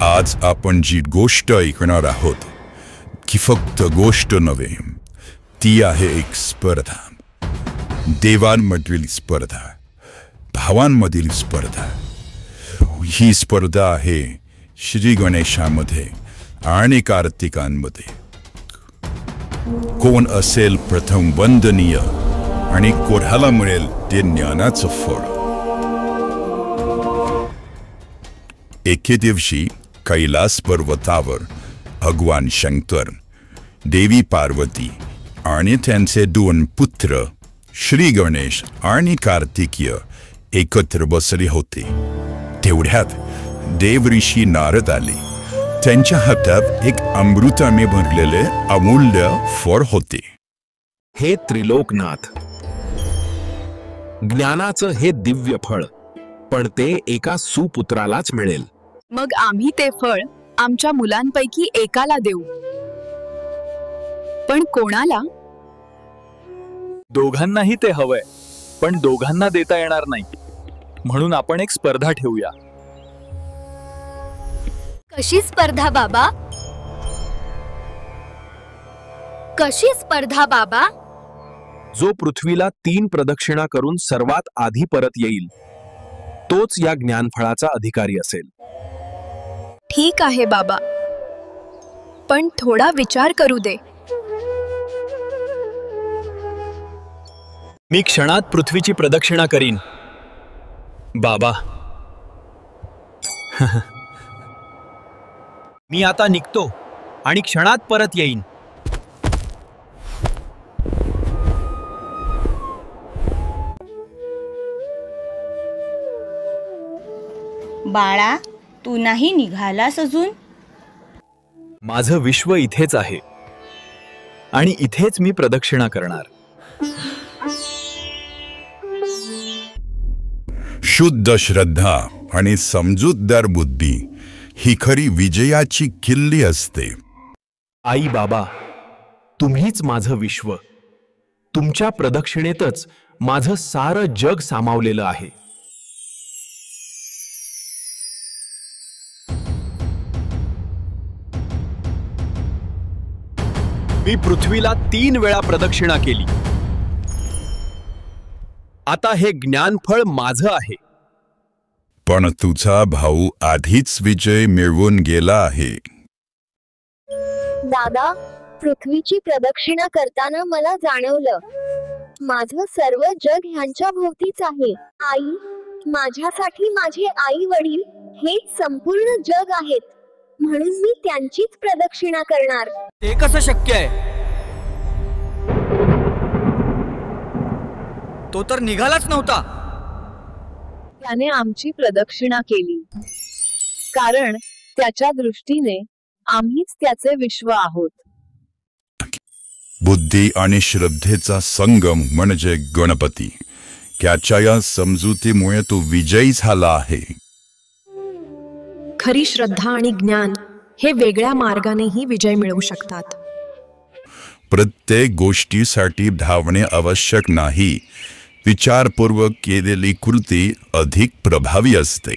आज आपण जी गोष्ट ऐकणार आहोत की फक्त गोष्ट नव्हे, ती आहे एक स्पर्धा. देवांमधील स्पर्धा, भावांमधील स्पर्धा. ही स्पर्धा आहे श्री गणेशामध्ये आणि कार्तिकांमध्ये. कोण असेल प्रथम वंदनीय आणि कोणाला मिळेल ते ज्ञानाचं फळ. एके दिवशी कैलास पर्वतावर भगवान शंकर, देवी पार्वती आणि त्यांचे दोन पुत्र श्री गणेश आणि कार्तिकीय एकत्र बसले होते. तेवढ्यात देवऋषी नारद आले. त्यांच्या हातात एक अमृताने भरलेले अमूल्य फळ होते. हे त्रिलोकनाथ, ज्ञानाचं हे दिव्य फळ, पण ते एका सुपुत्रालाच मिळेल. मग आम्ही ते फळ आमच्या मुलांपैकी एकाला देऊ. पण कोणाला? दोघांनाही ते हवंय, पण दोघांना देता येणार नाही. म्हणून आपण एक स्पर्धा ठेवूया. कशी स्पर्धा बाबा? कशी स्पर्धा बाबा? जो पृथ्वीला 3 प्रदक्षिणा करून सर्वात आधी परत येईल, तोच या ज्ञानफळाचा अधिकारी असेल. ठीक आहे बाबा, पण थोडा विचार करू दे. मी क्षणात पृथ्वीची प्रदक्षिणा करीन बाबा. मी आता निघतो आणि क्षणात परत येईन. बाळा, तू नाही निघालास अजून? माझं विश्व इथेच आहे आणि इथेच मी प्रदक्षिणा करणार. शुद्ध श्रद्धा आणि समजूतदार बुद्धी ही खरी विजयाची किल्ली असते. आई बाबा, तुम्हीच माझं विश्व. तुमच्या प्रदक्षिणेतच माझं सारं जग सामावलेलं आहे. मी पृथ्वीला 3 वेळा प्रदक्षिणा केली. आता हे ज्ञानफळ माझं आहे. पण तुझा भाऊ आधीच विजय मिळवून गेला आहे. दादा, पृथ्वीची प्रदक्षिणा करताना मला जाणवलं, माझं सर्व जग ह्यांच्या भोवतीच आहे. आई, माझ्यासाठी माझे आई वडील हेच संपूर्ण जग आहेत. म्हणून मी त्यांचीच प्रदक्षिणा करणार. ते कसं शक्य आहे? तो तर निघालाच नव्हता. त्याने आमची प्रदक्षिणा केली, कारण त्याच्या दृष्टीने आम्हीच त्याचे विश्व आहोत. बुद्धी आणि श्रद्धेचा संगम म्हणजे गणपती. त्याच्या या समजुतीमुळे तो विजयी झाला आहे. खरी श्रद्धा आणि ज्ञान हे वेगळ्या मार्गानेही विजय मिळवू शकतात. प्रत्येक गोष्टीसाठी धावणे आवश्यक नाही. विचारपूर्वक केलेली कृती अधिक प्रभावी असते.